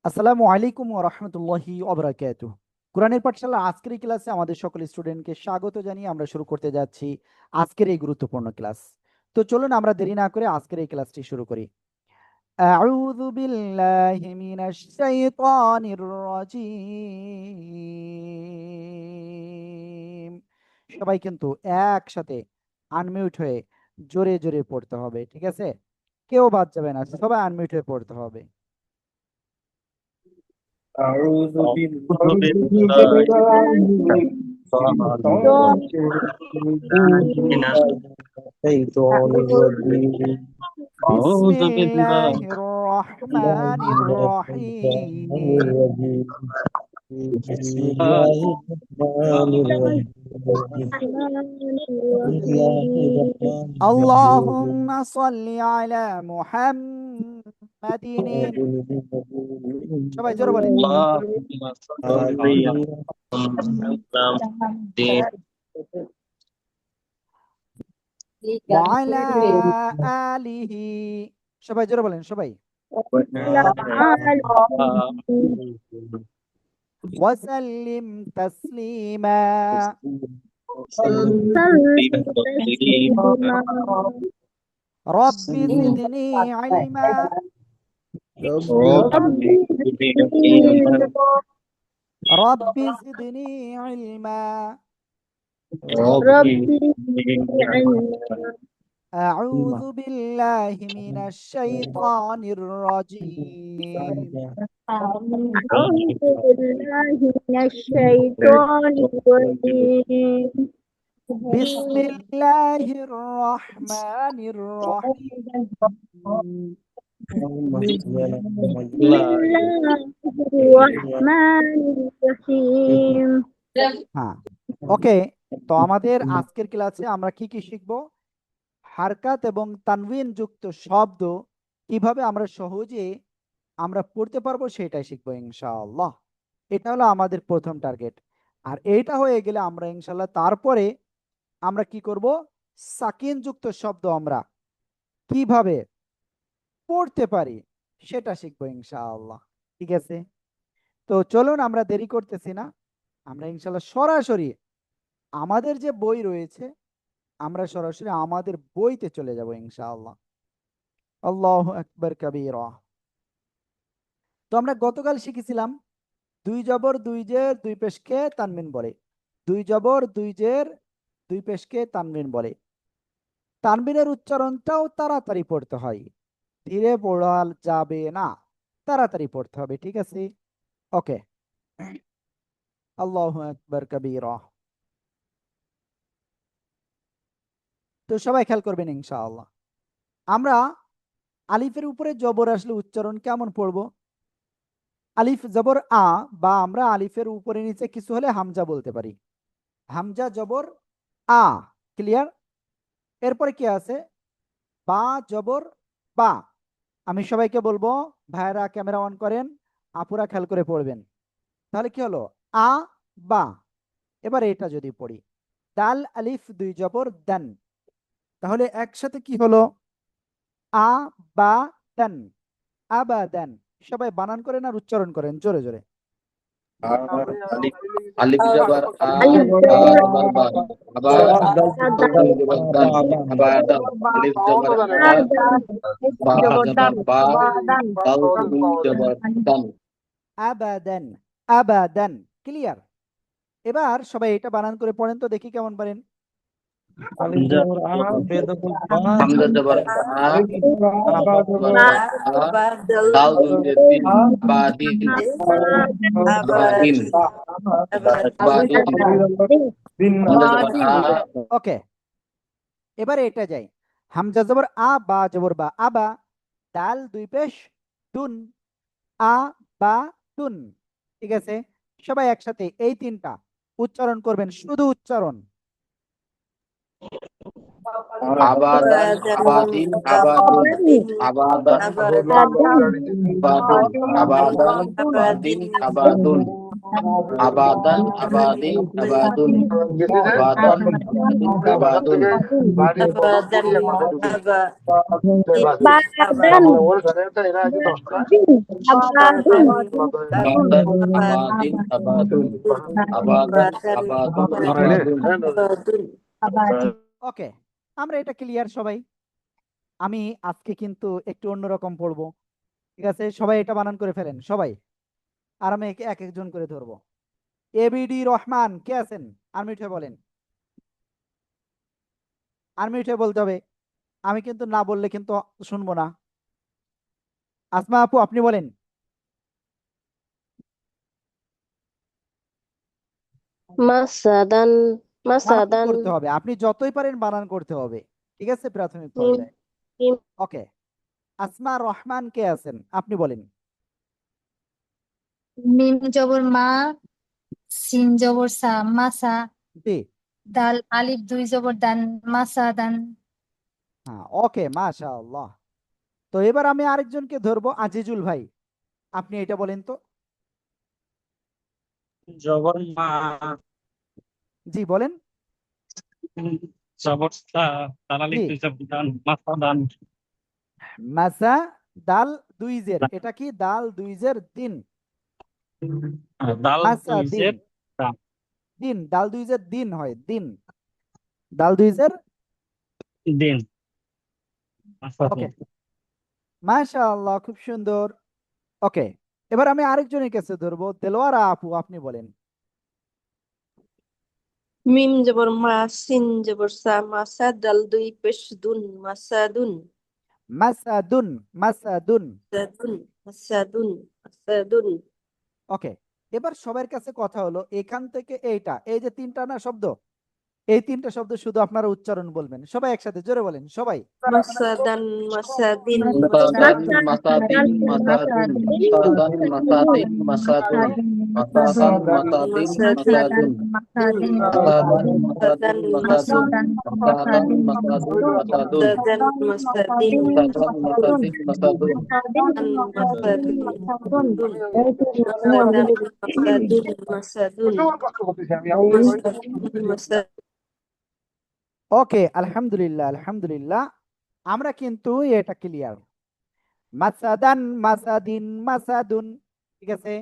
আসসালামু আলাইকুম ওয়া রাহমাতুল্লাহি ওয়া বারাকাতুহু। কোরআনের পাঠশালা আজকের এই ক্লাসে আমাদের সকল স্টুডেন্টকে স্বাগত জানিয়ে আমরা শুরু করতে যাচ্ছি আজকের এই গুরুত্বপূর্ণ ক্লাস। তো চলুন আমরা দেরি না করে আজকের এই ক্লাসটি শুরু করি। আউযু বিল্লাহি মিনাশ শাইতানির রাজীম। সবাই কিন্তু একসাথে আনমিউট হয়ে জোরে জোরে পড়তে হবে, ঠিক আছে? কেউ বাদ যাবে না, সবাই আনমিউট হয়ে পড়তে হবে। أعوذ أعوذ بالله بالله من الشيطان الرجيم بسم أعوذ بالله الله الرحمن الرحيم. بسم الله الرحمن الرحيم اللهم صل على محمد। সবাই জোরে বলেন। اللهم صل على محمد وعلى آله। সবাই জোরে বলেন সবাই। وسلم تسليما. رب زدني علما. رب زدني علما. أعوذ بالله من الشيطان الرجيم. أعوذ بالله من الشيطان الرجيم بسم الله الرحمن الرحيم. بسم الله الرحمن الرحيم হ্যাঁ, ওকে। তো আমাদের আজকের ক্লাসে আমরা কি কি শিখবো? হারকাত এবং তানবিন যুক্ত শব্দ কিভাবে আমরা সহজে পড়তে পারবো সেটাই শিখবো ইনশাআল্লাহ। এটা হলো আমাদের প্রথম টার্গেট। আর এইটা হয়ে গেলে আমরা ইনশাআল্লাহ তারপরে আমরা কি করব? সাকিন যুক্ত শব্দ আমরা কিভাবে পড়তে পারি সেটা শিখবো ইনশাআল্লাহ, ঠিক আছে? তো চলুন আমরা দেরি করতেছি না, আমরা ইনশাআল্লাহ সরাসরি আমাদের যে বই রয়েছে আমরা সরাসরি আমাদের বইতে চলে যাব ইনশাআল্লাহ। আল্লাহু আকবার কাবীরা। তো আমরা গতকাল শিখেছিলাম দুই জবর দুই জের দুই পেশকে তানবিন বলে। দুই জবর দুই জের দুই পেশকে তানবিন বলে। তানবিনের উচ্চারণটাও তাড়াতাড়ি পড়তে হয়, ধীরে পড়া যাবে না, তাড়াতাড়ি পড়তে হবে, ঠিক আছে? ওকে। আল্লাহু আকবার কাবীরা। তো সবাই খেয়াল করবেন ইনশাআল্লাহ। আমরা আলিফের উপরে জবর আসলে উচ্চারণ কেমন পড়ব? আলিফ জবর আ, বা আমরা আলিফের উপরে নিচে কিছু হলে হামজা বলতে পারি। হামজা জবর আ, ক্লিয়ার? এরপরে কি আছে? বা জবর বা। আমি সবাইকে বলবো, ভাইরা ক্যামেরা অন করেন, আপুরা খেয়াল করে পড়বেন। তাহলে কি হলো? আ বা। এবার এটা যদি পড়ি, দাল আলিফ দুই জবর দান, তাহলে একসাথে কি হলো? আ বা দান, আবাদান। সবাই বানান করেন আর উচ্চারণ করেন জোরে জোরে। ألف ألف جبر آ ألف با جبر جبر با أبا دال جبر دال أبا دال ألف جبر آ با جبر با دال جبر دال আবাদান, আবাদান, ক্লিয়ার? এবার সবাই এটা বানান করে পড়েন তো দেখি কেমন পারেন। حمزة جبر آ با جبر با دال جبر دين أبادين أبادين أبادين حمزة جبر آ ওকে, এবারে এটা যাই। হামজা জবর আ, বা জবর বা, আবা। দাল দুই পেশ তুন, আ বা তুন, ঠিক আছে? সবাই একসাথে এই তিনটা উচ্চারণ করবেন, শুধু উচ্চারণ। Abadan, abadin, abadun, abadan, abadun, abadan, abadin, abadun, abadan, abadin, abadun, abadan, abadin, abadun, abadan, abadin, abadun, abadan, abadun, abadun. ওকে, আমরা এটা ক্লিয়ার সবাই। আমি আজকে কিন্তু একটু অন্যরকম পড়বো, ঠিক আছে? সবাই এটা বানান করে ফেলেন সবাই, আর আমি এক একজন করে ধরবো। এবিডি রহমান কে আছেন? আনমিউট হয়ে বলেন, আনমিউট হয়ে বলতে হবে, আমি কিন্তু না বললে কিন্তু শুনবো না। আসমা আপু আপনি বলেন। মাসাদান বানান মাসাদান করতে হবে, আপনি যতই পারেন বানান করতে হবে, ঠিক আছে? প্রাথমিক মিম পর্যায়ে। মিম ওকে, আসমা রহমান কে আছেন? আপনি বলেন। মিম জবর মা, সিন জবর সা, মাসা, জি, দাল আলিফ দুই জবর দান, মাসা দান। হ্যাঁ, ওকে, মাশাআল্লাহ। তো এবার আমি আরেকজনকে ধরবো, আজিজুল ভাই, আপনি এটা বলেন তো। জবর মা, জি বলেন। জবর সা, তালালি জি, দুই জবর দান, মাথা দান, মাসা দাল দুই জের, এটা কি? দাল দুই জের দিন, দাল মাসা দুই দিন, জের দান, দিন, দাল দুই জের দিন হয়, দিন, দাল দুই জের। দিন, মাথা ওকে, দিন। মাশাআল্লাহ, খুব সুন্দর। ওকে, এবার আমি আরেকজনের কাছে ধরবো, দেলোয়ারা আপু আপনি বলেন। মিম জবর মা, সিন জবর সা, মাসা দাল দুই পেশ দুন, মাসাদুন, মাসাদুন, মাসাদুন। মাসাদুন, মাসাদুন, মাসাদুন। ওকে, এবার সবার কাছে কথা হলো, এখান থেকে এইটা, এই যে তিনটা না শব্দ, এই তিনটা শব্দ শুধু আপনারা উচ্চারণ বলবেন, সবাই একসাথে জোরে বলেন সবাই। মাসাদান, মাসাদিন, Masadan, মাসাদুন, masadin, masadun, মাসাদিন, masadan, masadin, masadun, masadin, মাসাদান, masadun, মাসাদিন, masadan, মাসাদান, masadun, masadun, মাসাদান, masadun, masadun, মাসাদান, মাসাদিন, masadan, masadin, masadun, মাসাদিন, মাসাদুন, মাসাদান, মাসাদিন, মাসাদুন, মাসাদিন, মাসাদিন। ওকে, আলহামদুলিল্লাহ, আলহামদুলিল্লাহ, আমরা কিন্তু এটা ক্লিয়ার। মাসাদান, মাসাদিন, মাসাদুন, ঠিক আছে?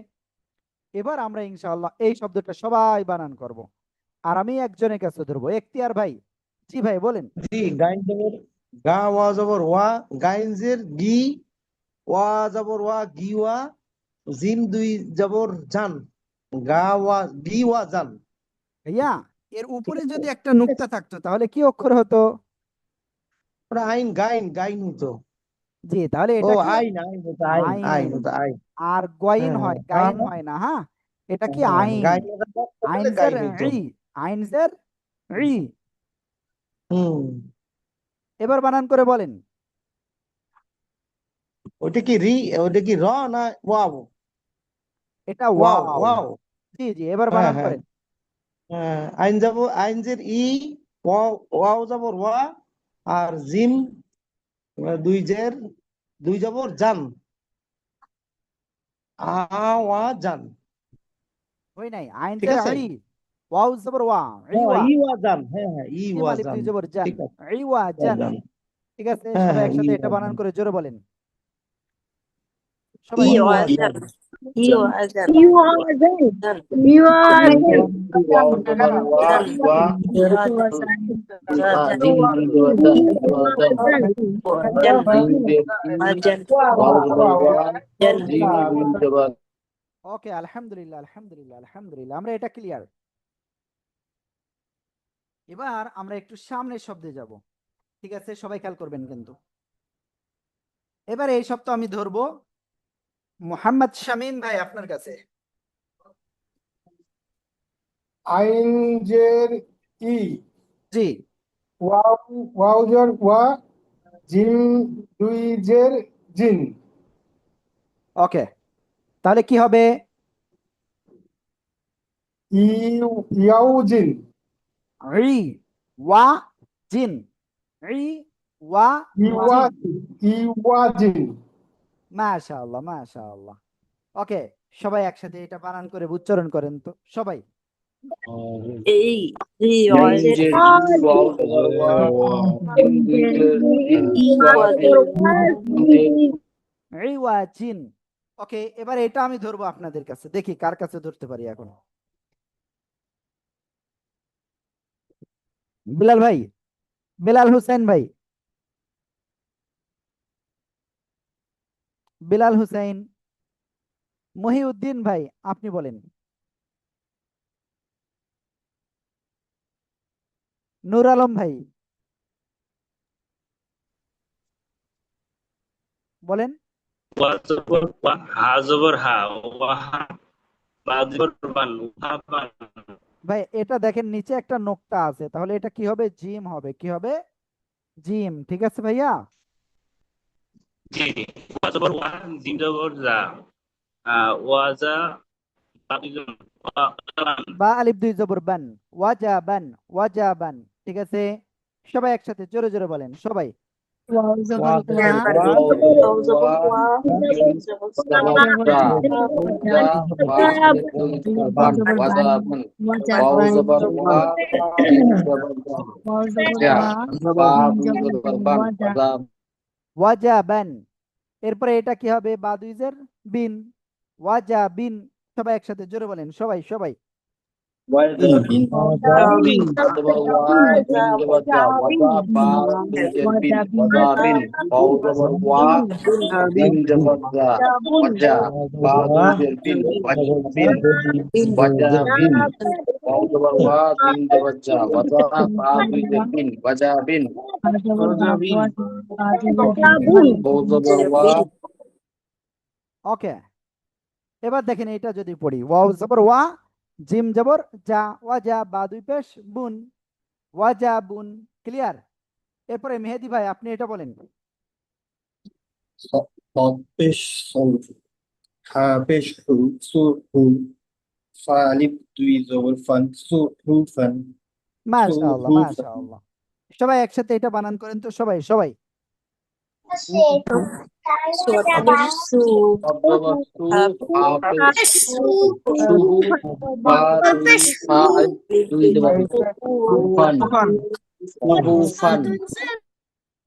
এবার আমরা ইনশাআল্লাহ এই শব্দটা সবাই বানান করব, আর আমি একজনের কাছে ধরবো, এখতিয়ার ভাই। জি ভাই বলেন। জি, গাইন জবর গা, ওয়া জবর ওয়া, গাইন জের গি, ওয়া জবর ওয়া, গি ওয়া, জিম দুই জবর জান, গা ওয়া, গি ওয়া জান। ভাইয়া, এর ঠিক উপরে আছে, যদি একটা নুক্তা থাকতো তাহলে কি অক্ষর হতো? ওটা আইন, গাইন, গাইন হতো। জি, তাহলে ও এটা কি? আইন, আইন হতো, আইন, আইন আইন। হতো, আইন। আর গয়িন হ্যাঁ, হয়, হ্যাঁ, গাইন হয় না, হ্যাঁ? এটা কি? হ্যাঁ, আইন। গাইন হতো, বললে আইনজের গাইন হতো। ই, আইনজের ই। হুম, এবার বানান করে বলেন। ওইটা কি রি, ওইটা কি র না ওয়াও? এটা ওয়াও, ওয়াও। ওয়াও। জি জি, এবার হ্যাঁ, বানান হ্যাঁ, করেন। হ্যাঁ, আইন যাব, আইন জের ই, ওয়াও, ওয়াও জবর ওয়া, আর জিম দুই জের, দুই জবর জান, ওয়া জান। হই নাই, ঠিক আইনজের আছে, ই, ওয়াও জবর ওয়া, ই হ্যাঁ, ওয়া, ই ওয়া জান, হ্যাঁ, হ্যাঁ, ই জিম ওয়া আলিফ জান। দুই জবর জান, ঠিক আছে, ই ওয়া ওয়া জান। জান। ঠিক আছে, হ্যাঁ, সবাই হ্যাঁ, ই একসাথে এটা ওয়া বানান জান, করে জোরে বলেন ই সবাই। ওয়া আজান, জান। আজান, You are right. You are right. Wow, jabbar wa, wa, আজান, din din jabbar dan, You jabbar dan, are right. আজান, din din, আজান, wow jabbar wa, আজান। jim din jabbar. ওকে, আলহামদুলিল্লাহ, আলহামদুলিল্লাহ, আলহামদুলিল্লাহ, আমরা এটা ক্লিয়ার। এবার আমরা একটু সামনের শব্দে যাব, ঠিক আছে? সবাই খেয়াল করবেন কিন্তু। এবার এই শব্দ আমি ধরবো, মোহাম্মদ শামীম ভাই আপনার কাছে। আইন জের ই, জি, ওয়াও, ওয়াও জের ওয়া, জিম দুই জের জিন, ওকে, তাহলে কি হবে? ই, ইয়াও জিন, রি ওয়া জিন, রি ওয়া ইওয়া, জিন। ইওয়া জিন। মাশাআল্লাহ, মাশাআল্লাহ। ওকে, সবাই একসাথে এটা বানান করে উচ্চারণ করেন তো সবাই। এই ই Ain ওয়াজের jer waw jabar wa jim dui jer jin ই wajin ওয়াজের jer ইওয়াজিন। ওকে, এবার এটা আমি ধরবো আপনাদের কাছে, দেখি কার কাছে ধরতে পারি এখন। বিলাল ভাই, বিলাল হুসেন ভাই, বিলাল হুসেন, মহিউদ্দিন ভাই, আপনি বলেন। নূর আলম ভাই বলেন। ওয়া জবর ওয়া, হা জবর হা, ওয়াহা, বা জবর বান, ওয়াহাবান। ভাই এটা দেখেন নিচে একটা নোক্তা আছে, তাহলে এটা কি হবে? জিম হবে। কি হবে? জিম। ঠিক আছে ভাইয়া। জি, ওয়া জবর ওয়া, জিম জবর জা, ওয়াজা, বা জবর ওয়াজাবান। বা আলিফ দুই জবর বান, ওয়াজাবান, ওয়াজাবান। ঠিক আছে, সবাই একসাথে জোরে জোরে বলেন সবাই। ওয়াও জবর ওয়া ওয়া, waw জবর jabar wa ওয়া jim জবর jabar ja ওয়াজা, ja ba dui jabar ban জবর বান, wajaban waw ওয়াজাবান, jabar wa jim jabar ja wow জবর ja ওয়া, ba জিম dui জবর jabar বান, ban ওয়াজা, wajab ওয়াজাবান। এরপরে এটা কি হবে? বা দুই জের বিন, ওয়াজাবিন। সবাই একসাথে জোরে বলেন সবাই সবাই। wajabin ওয়াজাবিন jabar wa jim jabar ja wajab ba dui jer bin wajabin waw jabar wa jim jabar ja wajab ba dui jer bin wajabin wajabin waw jabar wa jim jabar ja wajab ba dui jer bin wajabin বা জবর বা, ওয়াজা, বা জবর waw jabar wa ওকে, এবার দেখেন এটা যদি পড়ি, ওয়াও জবর ওয়া, জিম জবর যা, ওয়াজা, বা দুই পেশ বুন, ওয়াজাবুন। ক্লিয়ার? এরপরে মেহেদি ভাই আপনি এটা বলেন। صاد পেশ صوت হা পেশ হু সু হু ফা আলিফ দুই জবর ফান সু হু ফান সু মাশাআল্লাহ হু ফান মাশাআল্লাহ। সবাই একসাথে এটা বানান করেন তো সবাই সবাই। সোয়াদ আলিফ সু jabar su ha pesh সু suhu fa dui fa dui jabar fan suhu fan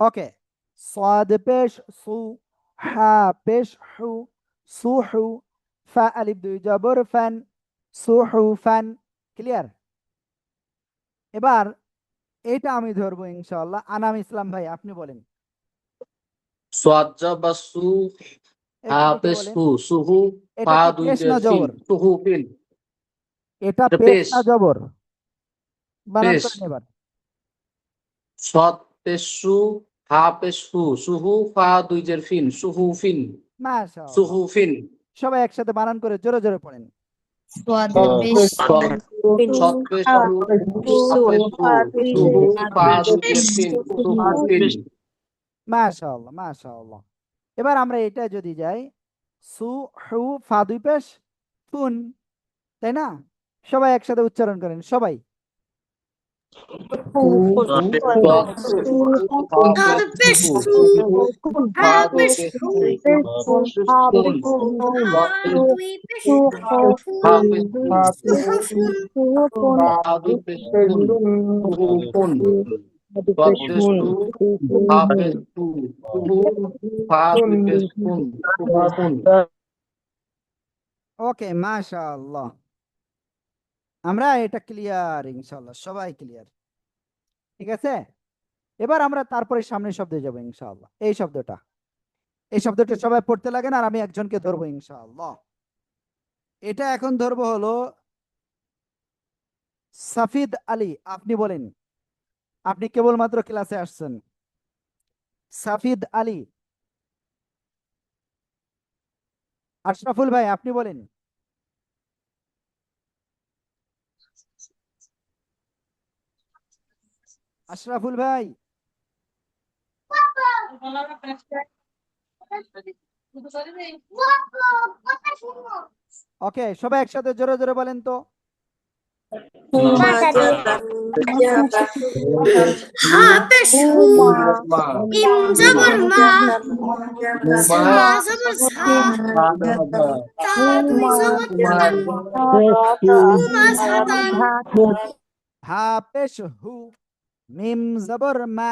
ওকে, সাদ পেশ সু, হা পেশ হু, সুহু, ফা আলিফ দুই জবর ফান, সুহু ফান। ক্লিয়ার? এবার এটা আমি ধরবো ইনশাআল্লাহ। আনাম ইসলাম ভাই আপনি বলেন। swat jabar su ha এটা pesh বলেন। hu suhu এটা fa কি dui পেশ jer না fin জবর? suhu fin এটা এটা পেশ পেশ না জবর? বানান পেশ করেন এবার। swat pesh su ha pesh hu suhu fa dui jer fin suhu fin মাশাআল্লাহ, suhu fin সবাই একসাথে বানান করে জোরে জোরে পড়েন। সোয়াদ صاد পেশ পেশ সু, swat pesh হা su সু ha pesh ফা hu দুই suhu fa dui পেশ jer fin সু, suhu fin মাশাআল্লাহ মাশাআল্লাহ। এবার আমরা এটা যদি যাই, সু হু ফা দুই পেশ ফুন, তাই না? সবাই একসাথে উচ্চারণ করেন সবাই। ফু ফুন swat সু ha pesh hu suhu fa dui jer fin sun swat pesh ha pesh hu হা পেশ fa dui pesh sun suhu fun swat pesh su ha pesh hu suhu fa dui pesh sun suhu fun ওকে মাশাআল্লাহ, আমরা এটা clear ইনশাআল্লাহ, সবাই clear. ঠিক আছে, এবার আমরা তারপরে সামনের শব্দে যাব ইনশাআল্লাহ। এই শব্দটা সবাই পড়তে লাগেন আর আমি একজনকে ধরবো ইনশাআল্লাহ। এটা এখন ধরবো হলো সাফিদ আলী, আপনি বলেন। আপনি কেবলমাত্র ক্লাসে আসছেন। সাফিদ আলী। আশরাফুল ভাই আপনি বলেন। আশরাফুল ভাই। ওকে, সবাই একসাথে জোরে জোরে বলেন তো। হুমাজাতান জাবাতু হা পেশ হু মিম জবর মা হুমাজাতান সা জাবাতু জবর সা হুমাজাতান তা দুই জবর তান হুমাজাতান হা পেশ হু মিম জবর মা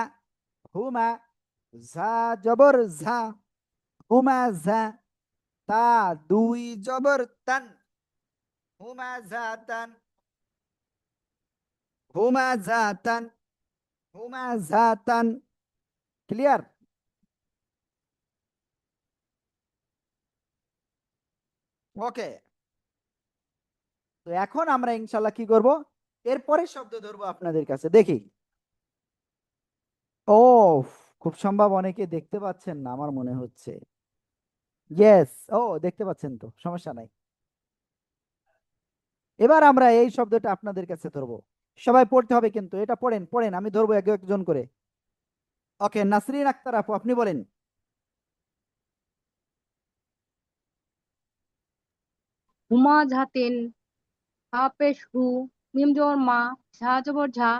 হুমা ঝা জবর ঝা হুমা ঝা তা দুই জবর তান হুমা জাতান হুমা জাতান হুমা জাতান ক্লিয়ার? ওকে, তো এখন আমরা ইনশাল্লাহ কি করব, এরপরে শব্দ ধরবো আপনাদের কাছে। দেখি, ও খুব সম্ভব অনেকে দেখতে পাচ্ছেন না আমার মনে হচ্ছে। ইয়েস, ও দেখতে পাচ্ছেন, তো সমস্যা নাই। এবার আমরা এই শব্দটা আপনাদের কাছে ধরবো, সবাই পড়তে হবে কিন্তু, এটা পড়েন পড়েন, আমি ধরবো এক একজন করে। ওকে, নাসরিন আক্তার আপু আপনি বলেন। হুমাজাতিন হা পেশ হু মিম জবর মা ঝা জবর ঝা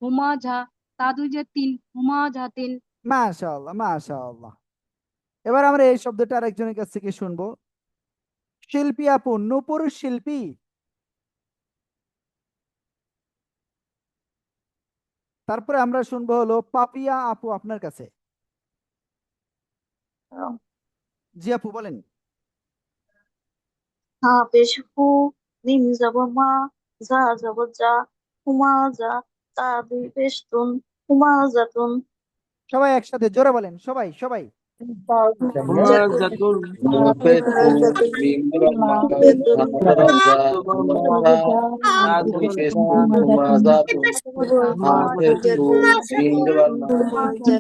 হুমা ঝা তা দুই যে তিন হুমাজাতিন। মাশাআল্লাহ মাশাআল্লাহ। এবার আমরা এই শব্দটা আরেকজনের কাছ থেকে শুনবো। শিল্পী আপু, নূপুর শিল্পী। তারপরে আমরা শুনবো হলো পাপিয়া আপু আপনার কাছে। জি আপু বলেন। হা পেশ হু মিম জবর মা জা জবর জা হুমাজা তা দুই পেশ তুন হুমাজাতুন সবাই একসাথে জোরে বলেন, সবাই সবাই। হুমাজাতুন পেশ হু হুমাজাতুন মিম জবর মা হুমাজাতুন ঝা জবর ঝা হুমা পেশ হু হুমাজাতুন হা পেশ হু হুমাজাতুন মিম জবর মা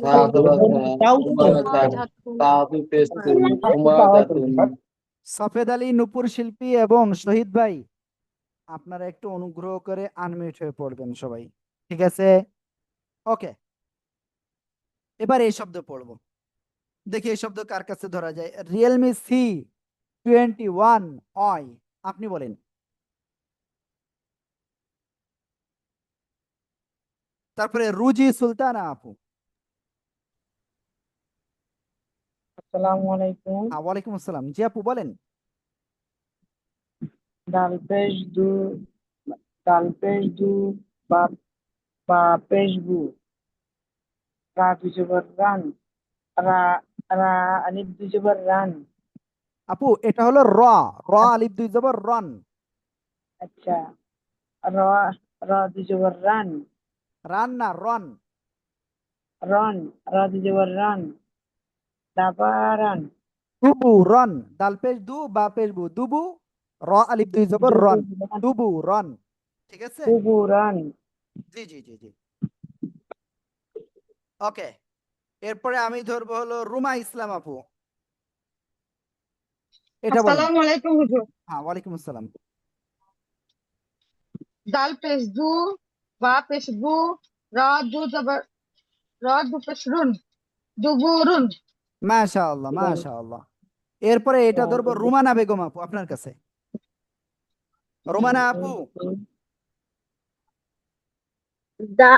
ঝা হুমাজাতুন জবর ঝা হুমাজা তা দুই পেশ তুন হুমাজাতুন। সফেদ আলী, নূপুর শিল্পী এবং শহীদ ভাই, আপনারা একটু অনুগ্রহ করে আনমিউট হয়ে পড়বেন সবাই, ঠিক আছে? ওকে, এবার এই শব্দ পড়বো। দেখি এই শব্দ কার কাছে ধরা যায়। রিয়েলমি C21 অয়, আপনি বলেন। তারপরে রুজি সুলতানা আপু। আসসালামু আলাইকুম। ওয়ালাইকুম আসসালাম, জি আপু বলেন। ডাল পেশ দু ডাল পেশ দু বা বা পেশ বু রা দুই জবর রান রা রা আলিফ দুই জবর রান। আপু এটা হলো র, র আলিফ দুই জবর রন। আচ্ছা, র র দুই জবর রান রান না রন। রন রা দুই জবর রান দাবারান দুবু রন, দাল পেশ দু বা পেশ বু দুবু, র আলিফ দুই জবর রন, দুবুরান দুবু রন, ঠিক আছে? দুবুরান। জি জি জি জি। ওকে, এরপরে আমি ধরবো হলো রুমা ইসলাম আপু, এটা বলেন। আসসালামু আলাইকুম হুজুর। হ্যাঁ ওয়ালাইকুম আসসালাম। দাল পেশ দু বা পেশ বু রা দু জবর রা দু পেশ রুন দুবুরুন। মাশাআল্লাহ মাশাআল্লাহ। এরপরে এটা ধরবো রুমানা বেগম আপু আপনার কাছে। রুমানা আপু। দা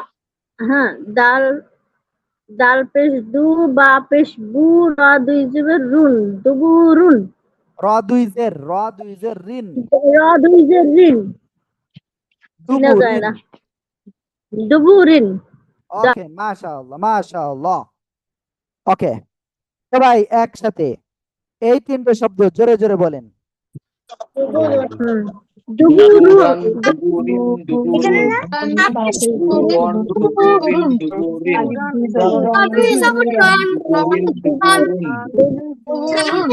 হ্যাঁ, ডাল ডাল পেশ দু বা পেশ বু রা দুই জবর রুন দুবুরুন র দুই জের রিন, রা দুই জের রিন চিনা দুবু যায় রিন। না দুবুরিন। ওকে মাশাআল্লাহ মাশাআল্লাহ। ওকে, সবাই একসাথে এই তিনটে শব্দ জোরে জোরে বলেন। দুবুরান দুবুরিন দুবুরুন দুবুরন দুবুরিন দুবুরিন দুই জবর রান দুবুরিন রান দুবুরুন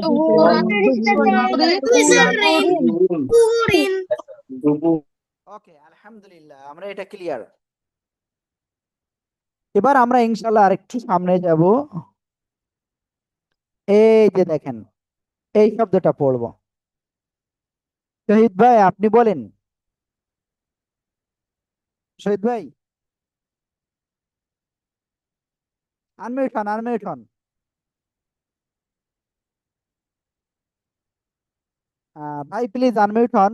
দুবুরুন দুবুরন দুই জের রিন দুবুরুন দুবুরিন। দুবু। ওকে আলহামদুলিল্লাহ, আমরা এটা ক্লিয়ার। এবার আমরা ইনশাআল্লাহ আরেকটু সামনে যাব। এই যে দেখেন, এই শব্দটা পড়বো। শহীদ ভাই আপনি বলেন। শহীদ ভাই আনমিউট হন, আনমিউট হন। ভাই প্লিজ আনমিউট হন।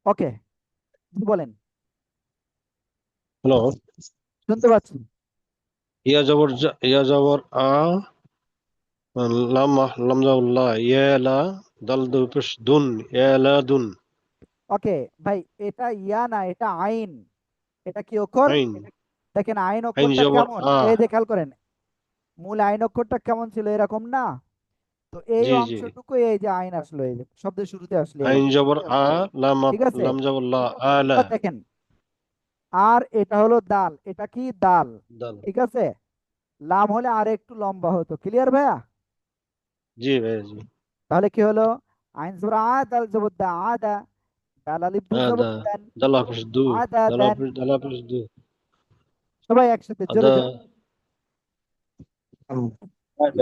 ওকে, বলেন, হ্যালো, শুনতে পাচ্ছি। ইয়া জবর আ, লাম লাম জবর লা, ইয়ালা, দাল দুই পেশ দুন, ইয়ালা দুন, ওকে ভাই, এটা ইয়া না, এটা আইন। এটা কি অক্ষর? আইন, দেখেন আইন আইন অক্ষরটা জবর কেমন, আ, এই যে খেয়াল করেন, মূল আইন অক্ষরটা কেমন ছিল, এরকম না? তো এই জি জি, অংশটুকু এই যে আইন আসলো, এই যে শব্দের শুরুতে আসলো আইন এরকম। জবর আ, ঠিক আছে, লাম জবর লা, আলা, এবার দেখেন, আর এটা হলো দাল, এটা কি দাল, দাল, ঠিক আছে। লাম হলে আর একটু লম্বা হতো, ক্লিয়ার ভাইয়া? জি ভাই জি, তাহলে কি হলো, আইন জবর আ, দাল জবর দা, আদা, দাল আলিফ দুই জবর আদা, দান, দালা পেশ দু, আদা দান। দালা পেশ দু, সবাই একসাথে জোরে আদা, জোরে।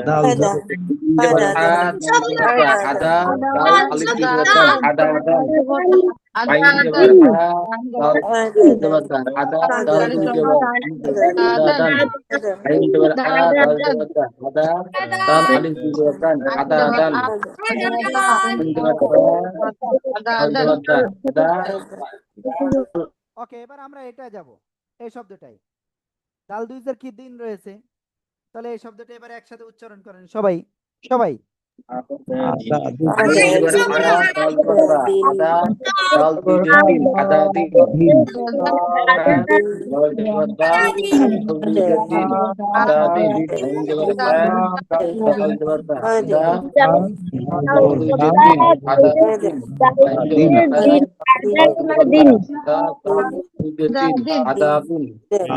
দাল Ada, জবর ada, আ, ada, দাল জবর দা, আদা, দাল আলিফ দুই জবর দান, আদা দাল, আইন জবর আ, দাল জবর দা, আদা, দাল দুই জবর আদা দান, ada, আইন জবর আ, দাল জবর দা, আদা, দাল আলিফ দুই জবর দান, আদা দাল, আইন জবর আ, দাল জবর দা, আদা, ওকে, এবার আমরা এটা যাব, এই শব্দটাই, দাল দুইজের কি দিন রয়েছে, তাহলে এই শব্দটা এবার একসাথে উচ্চারণ করেন সবাই, সবাই। আইন জবর আ, দাল জবর দা, আদা, দাল দুই জবর দিন, আদা দিন, দাল জবর দা, দাল দুই জবর দিন, আদা দিন, আইন জবর আ, দাল জবর দা, আদা, দাল দুই জবর দিন, আদা দিন, আইন জবর আ, দাল জবর দা, আদা, দাল দুই জবর দিন, আদা দিন,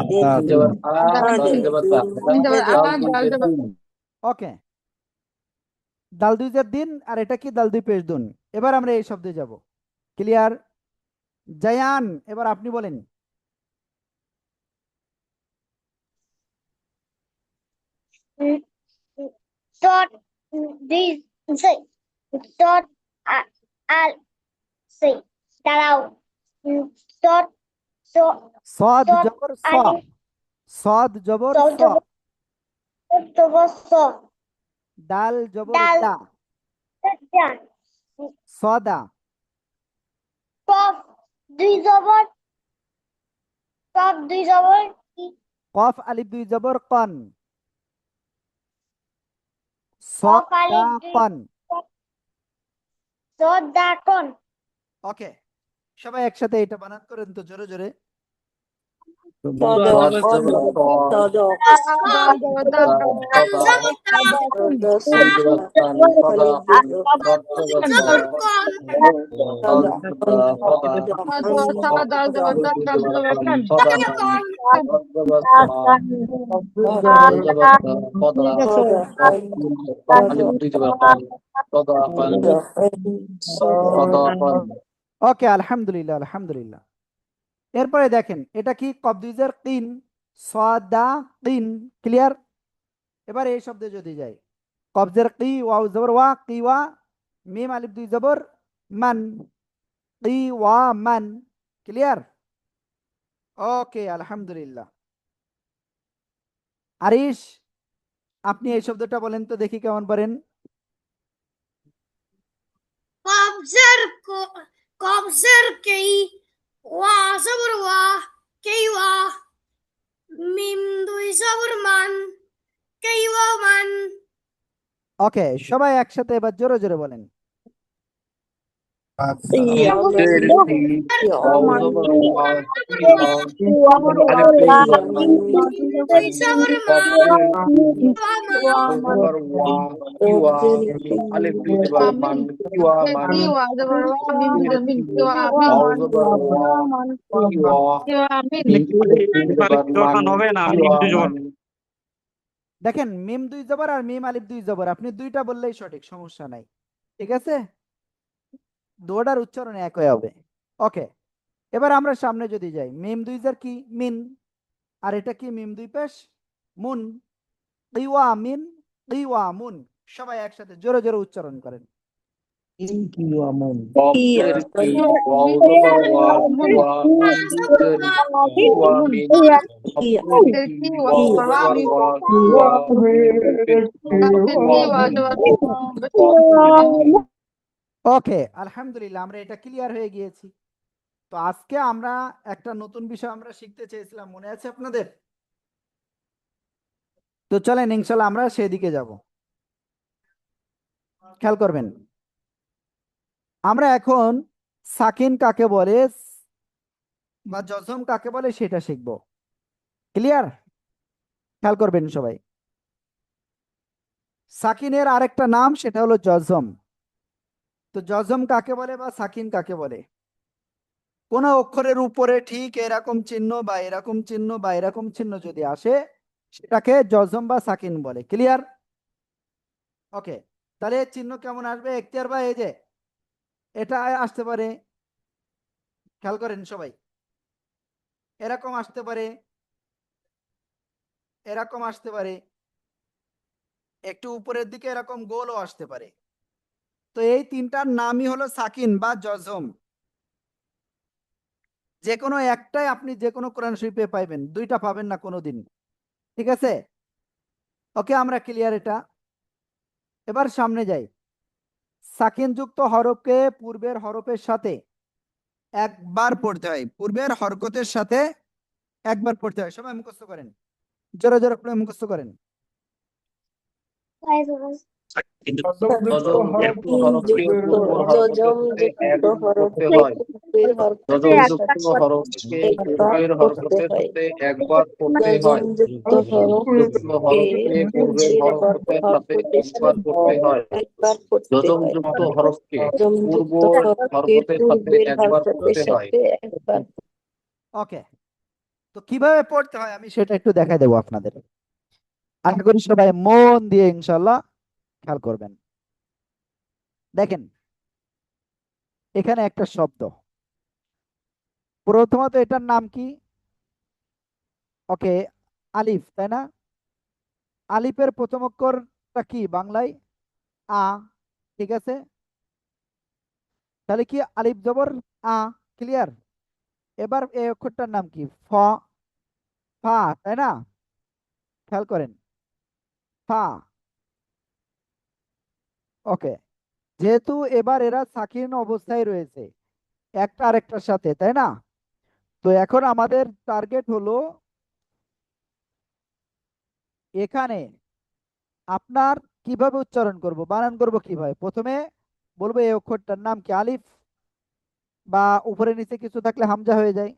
আইন জবর আ, দাল জবর দা, আদা, দাল দুই জবর দিন, ওকে, দাল দুইজের দিন, আর এটা কি দাল দুই পেশ দুন। এবার আমরা এই শব্দে যাব, ক্লিয়ার? জায়ান, এবার আপনি বলেন। dot this say dot al say দাঁড়াও dot so সদ dot জবর স, alif সদ জবর স, জবর so ডাল জবর ডাল দা, ডান সদা, কফ দুই জবর কফ দুই জবর কফ আলিফ দুই জবর কন, কফ আলিফ দুই সদাকন। সদাকন ওকে, সবাই একসাথে এটা বানান করেন তো জোরে জোরে। সদ জবর স, দাল জবর দা, দাল জবর দান, সদা, রদ জবর দা, দাল জবর দা, সদা, দাল জবর দা, দাল জবর দান, সদা কান, রদ জবর দা, দাল জবর দা, সদা, আলিফ দুই জবর কান, সদা কান, সদা কান, ওকে, আলহামদুলিল্লাহ আলহামদুলিল্লাহ। এরপরে দেখেন, এটা কি কবদিজের কিন, সদা কিন, ক্লিয়ার? এবার এই শব্দে যদি যাই, কবজের কি, ওয়াও জবর ওয়া, কি ওয়া, মিম আলিফ দুই জবর মান, কি ওয়া মান, ক্লিয়ার? ওকে, আলহামদুলিল্লাহ। আরিশ, আপনি এই শব্দটা বলেন তো দেখি কেমন পারেন। কবজের কেই ওয়া জবর ওয়া কেই ওয়া মিম দুই জবর মান কেই ওয়া মান। ওকে, সবাই একসাথে এবার জোরে জোরে বলেন। কবজের কি, ওয়াও জবর ওয়া, কি ওয়া, আলিফ দুই জবর মান, দুই জবর কবজের কি, মান ওয়াও জবর ওয়া, কি ওয়া, আলিফ দুই জবর মান, কি ওয়া মান, কবজের কি, ওয়াও জবর ওয়া, কি ওয়া, আলিফ দুই জবর মান, কি ওয়া মান। দেখেন, মিম দুই জবর আর মিম আলিফ দুই জবর, আপনি দুইটা বললেই সঠিক, সমস্যা নাই, ঠিক আছে? দুটার উচ্চারণ একই হবে। ওকে, এবার আমরা সামনে যদি যাই, মিম দুই জার কি মিন, আর এটা কি মিম দুই পেশ মুন, কিওয়া মিন, কিওয়া মুন। সবাই একসাথে জোরে জোরে উচ্চারণ করেন। কবজের কি, ওয়াও জবর ওয়া, কি ওয়া, কবজের কি ওয়া মিন, কবজের কি, ওয়াও জবর ওয়া, কি ওয়া, মিম পেশ কি ওয়া মিন, কবজের কি। ওকে, আলহামদুলিল্লাহ, আমরা এটা ক্লিয়ার হয়ে গিয়েছি। তো আজকে আমরা একটা নতুন বিষয় আমরা শিখতে চেয়েছিলাম, মনে আছে আপনাদের? তো চলেন ইনশাল্লাহ আমরা সেদিকে যাব। খেয়াল করবেন, আমরা এখন সাকিন কাকে বলে বা জজম কাকে বলে সেটা শিখব। ক্লিয়ার? খেয়াল করবেন সবাই, সাকিনের আরেকটা নাম সেটা হলো জজম। তো জজম কাকে বলে বা সাকিন কাকে বলে? কোন অক্ষরের উপরে ঠিক এরকম চিহ্ন বা এরকম চিহ্ন বা এরকম চিহ্ন যদি আসে সেটাকে জজম বা সাকিন বলে। ক্লিয়ার? ওকে, তাহলে এর চিহ্ন কেমন আসবে? এখতিয়ার বা এই যে এটা আসতে পারে, খেয়াল করেন সবাই, এরকম আসতে পারে, এরকম আসতে পারে, একটু উপরের দিকে এরকম গোলও আসতে পারে। তো এই তিনটার নামই হলো সাকিন বা জজম। যে কোনো একটাই আপনি যে কোনো কোরআন শরীফে পাইবেন, দুইটা পাবেন না কোনোদিন। ঠিক আছে? ওকে, আমরা ক্লিয়ার এটা। এবার সামনে যাই। সাকিন যুক্ত হরফকে পূর্বের হরফের সাথে একবার পড়তে হয়, পূর্বের হরকতের সাথে একবার পড়তে হয়। সবাই মুখস্থ করেন, জোরে জোরে পড়ে মুখস্থ করেন। কিন্তু যজম যুক্ত হরফকে পূর্ব হরকতের সাথে একবার পড়তে হয়। যজম যুক্ত হরফকে পূর্বের হরকতের সাথে একবার পড়তে হয়। যুক্ত হরফকে পূর্বের হরকতের সাথে একবার পড়তে হয়। যজম যুক্ত হরফকে পূর্ব হরকতের সাথে একবার পড়তে হয়। ওকে, তো কিভাবে পড়তে হয় আমি সেটা একটু দেখাই দেবো আপনাদের। আশা করি সবাই মন দিয়ে ইনশাল্লাহ খেয়াল করবেন। দেখেন, এখানে একটা শব্দ, প্রথমত এটার নাম কি? ওকে, আলিফ, তাই না? আলিফের প্রথম অক্ষরটা কি বাংলায়? আ। ঠিক আছে, তাহলে কি আলিফ জবর আ। ক্লিয়ার? এবার এই অক্ষরটার নাম কি? ফা, তাই না? খেয়াল করেন, ফা। ওকে, যেহেতু এবার এরা সাকিন অবস্থায় রয়েছে একটা আরেকটার সাথে, তাই না? তো এখন আমাদের টার্গেট হলো এখানে আপনার কিভাবে উচ্চারণ করব, বানান করব কিভাবে। প্রথমে বলবো এই অক্ষরটার নাম কি? আলিফ, বা উপরে নিচে কিছু থাকলে হামজা হয়ে যায়।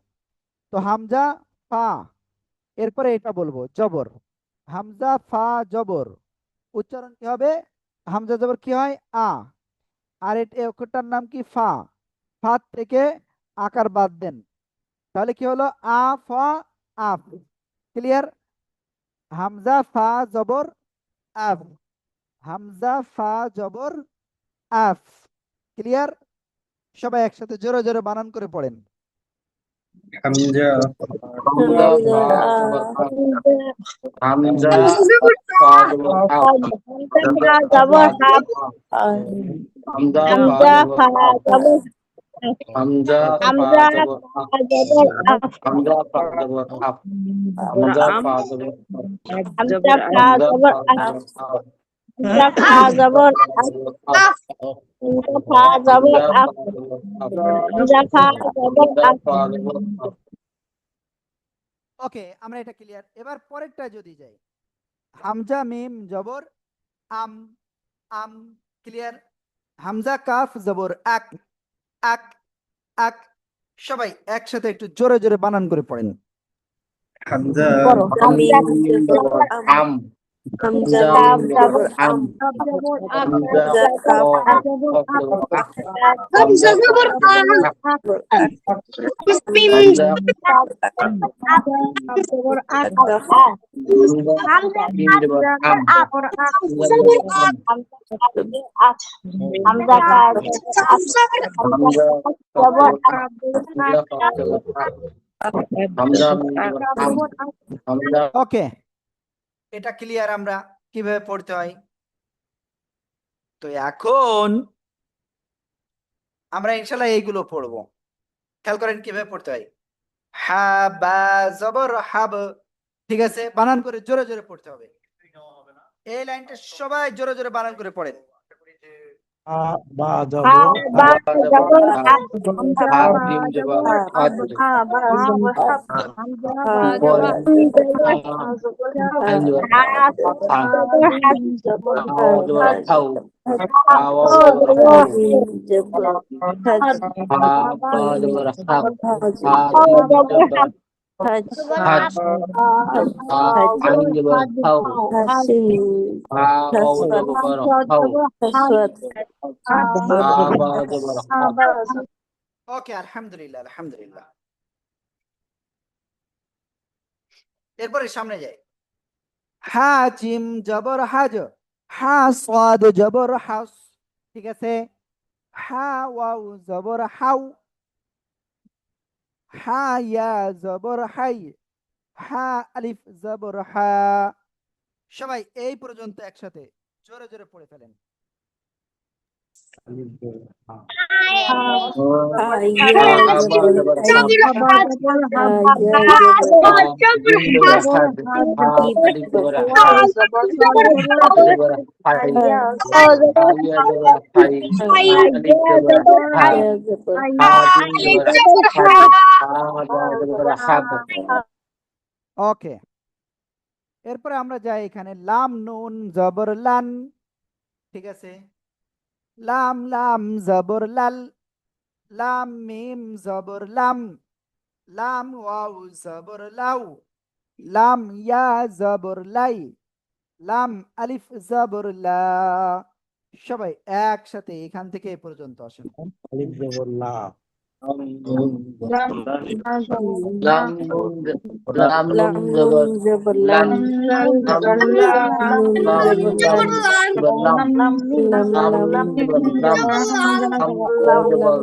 তো হামজা ফা, এরপরে এটা বলবো জবর, হামজা ফা জবর। উচ্চারণ কি হবে? হামজা জবর কি হয়? আ। আর এই অক্ষরটার নাম কি? ফা। ফা থেকে আকার বাদ দেন, তাহলে কি হলো? আ ফা আফ। ক্লিয়ার? হামজা ফা জবর আফ, হামজা ফা জবর আফ। ক্লিয়ার? সবাই একসাথে জোরে জোরে বানান করে পড়েন। হামজা হামজা ফা জবর আ, হামজা ফা জবর আ, জবর হাফ, হামজা ফা হামজা জবর ফা আ, জবর হামজা ফা হামজা জবর আ, ফা জবর আফ, হামজা ফা জবর আফ, হামজা ফা জবর আ, হামজা ফা হামজা জবর ফা আফ, জবর আ, হামজা ফা জবর আফ, হামজা ফা জবর হামজা আফ, ফা জবর আ, হামজা ফা জবর হামজা আফ। ফা জবর আ। ওকে, আমরা এটা ক্লিয়ার। এবার পরেরটা যদি যাই, হামজা মিম জবর আম, আম। ক্লিয়ার? হামজা কাফ জবর আক, আক, আক। সবাই একসাথে একটু জোরে জোরে বানান করে পড়েন। হামজা পড়ো, হামজা মিম জবর আম, হামজা কাফ মিম জবর জবর আম, কাপ জবর আক, হামজা জবর ক আফ, জবর কফ আক, জবর আক, হামজা হামজা কফ জবর জবর আম, আক, আক, মিম হামজা হামজা কাপ জবর আক, হামজা মিম জবর হামজা আম, কাপ জবর আক, হামজা মিম জবর আম, হামজা কাফ জবর আফ, হামজা কফ জবর জবর আক, কাপ জবর আক, হামজা কফ জবর আক, হামজা মিম জবর কাপ আম, জবর আক। হামজা। ওকে, এটা ক্লিয়ার আমরা কিভাবে পড়তে হয়। তো এখন আমরা ইনশাল্লাহ এইগুলো পড়বো। খেয়াল করেন কিভাবে পড়তে হয়। হা বা জবর হাব। ঠিক আছে, বানান করে জোরে জোরে পড়তে হবে। এই লাইনটা সবাই জোরে জোরে বানান করে পড়েন। বা জবর বা জবর হা হামজা হা বা বা জিম জবর জবর হাদ হা বা হা জবর হাব হামজা হা বা বল জবর হা জবর হা আইন জবর হা হা জবর হাস জিম জবর হাও জবর হাজ হাও হা হাওয়াও ও জবর জবর হাও জিম জবর হাজ হা হা বা বা জবর হাক হাজ হা ও জিম জবর জবর হাজ হাজ হাজ হা হাজ আইন জবর হাও হাসিন হা ওয়াও হাসওয়াত জবর হাও হাসওয়াত হা বা জবর হাক ওকে, আলহামদুলিল্লাহ, আলহামদুলিল্লাহ। এরপরে সামনে যাই। হা জিম জবর হাজ, হা সাদ জবর হাস, ঠিক আছে। হা ওয়াও জবর হাউ, হা ইয়া জবর হাই, হা আলিফ জবর হা। সবাই এই পর্যন্ত একসাথে জোরে জোরে পড়ে ফেলেন। হা বা জবর হাক হা বা জবর হা জিম জবর হাদ হা আলিফ জবর হাই হা জবর হাই হা ইয়া জবর হাই আলিফ জবর হা হা জিম জবর হাদ হা বা জবর হাক ওকে, এরপরে আমরা যাই এখানে লাম নুন জবর লান, ঠিক আছে। লাম লাম জবর লাল, লাম মিম জবর লাম, লাম ওয়াও জবর লাউ, লাম ইয়া জবর লাই, লাম আলিফ জবর লা। সবাই একসাথে এখান থেকে এ পর্যন্ত আসেন। আলিফ জবর লা লাম নুন জবর লান লাম লাম লাম জবর লাম লাম মিম জবর লাম লাম ওয়াও জবর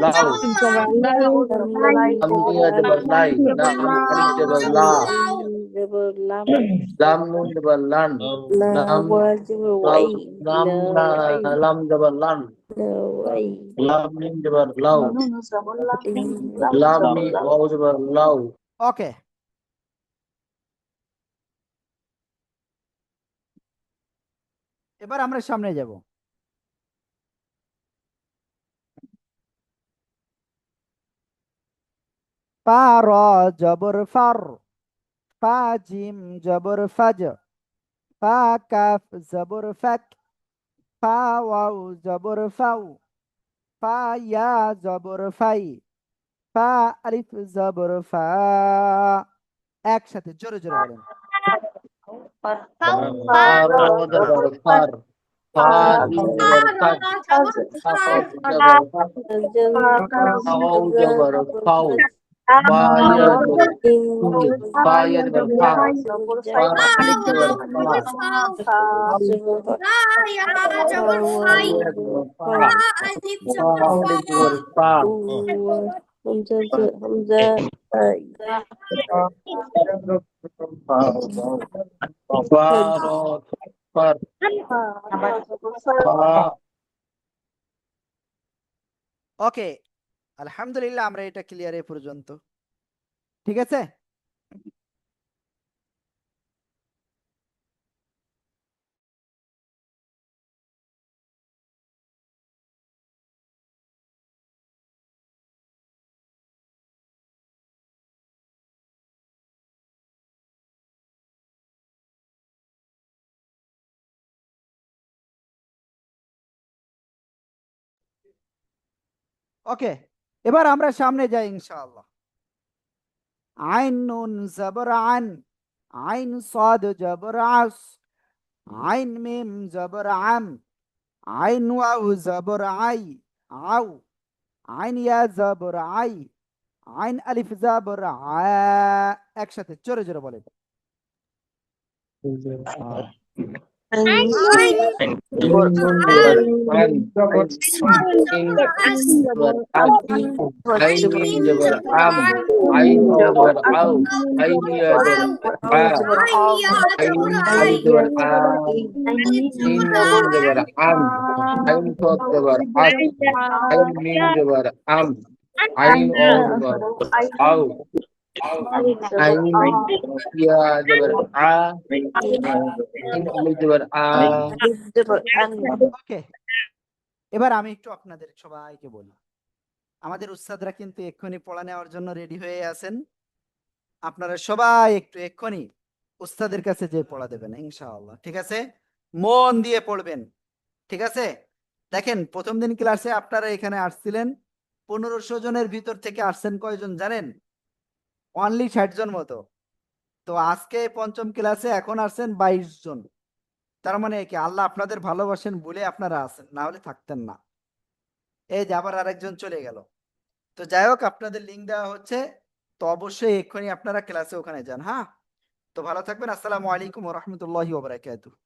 লাউ লাম ইয়া জবর লাই, লাম আলিফ জবর লা, লাম নুন জবর লান, লাম লাউ লাম জবর লান, লাম মিম জবর লাউ, লাম মি ওয়াও জবর লাউ। ওকে, এবার আমরা সামনে যাব। ফা র জবর ফার, ফা জিম জবর ফাজ, ফা কাফ জবর ফাক, ফা ওয়াও জবর ফাউ, ফা ইয়া জবর ফাই, ফা আলিফ জবর ফা। একসাথে জোরে জোরে বলেন। ফা র জবর ফার, ফা জিম জবর ফাক, ফা কফ জবর ফাক, ফা ওয়াও জবর ফাউ, ফা ইয়া জবর ফা ইয়া জবর ফা, ফা আলিফ জবর ফা, ফা ইয়া জবর ফা, ফা আলিফ জবর ফা, ফা র ফার, ফা। ওকে, আলহামদুলিল্লাহ, আমরা এটা ক্লিয়ার এ পর্যন্ত, ঠিক আছে। ওকে, এবার আমরা সামনে যাই ইনশাআল্লাহ। আইন নুন জবর আন, আইন সাদ জবর আস, আইন মিম জবর আম, আইন ওয়াও জবর আই আউ, আইন ইয়া জবর আই, আইন আলিফ জবর আ। একসাথে জোরে জোরে বলেন। ওকে, এবার আমি একটু আপনাদের সবাইকে বলি, আমাদের উস্তাদরা কিন্তু এক্ষুনি পড়া নেওয়ার জন্য রেডি হয়ে আছেন। আপনারা সবাই একটু এক্ষুনি উস্তাদের কাছে যে পড়া দেবেন ইনশাআল্লাহ, ঠিক আছে? মন দিয়ে পড়বেন, ঠিক আছে? দেখেন, প্রথম দিন ক্লাসে আপনারা এখানে আসছিলেন 1500 জনের ভিতর থেকে আসছেন কয়জন জানেন? অনলি 60 জন মতো। তো আজকে পঞ্চম ক্লাসে এখন আসছেন 22 জন। তার মানে কি আল্লাহ আপনাদের ভালোবাসেন বলে আপনারা আছেন, না হলে থাকতেন না। এই যে আবার আরেকজন চলে গেল। তো যাই হোক, আপনাদের লিঙ্ক দেওয়া হচ্ছে, তো অবশ্যই এক্ষুনি আপনারা ক্লাসে ওখানে যান। হ্যাঁ, তো ভালো থাকবেন। আসসালামু আলাইকুম ওয়া রাহমাতুল্লাহি ওয়া বারাকাতুহু।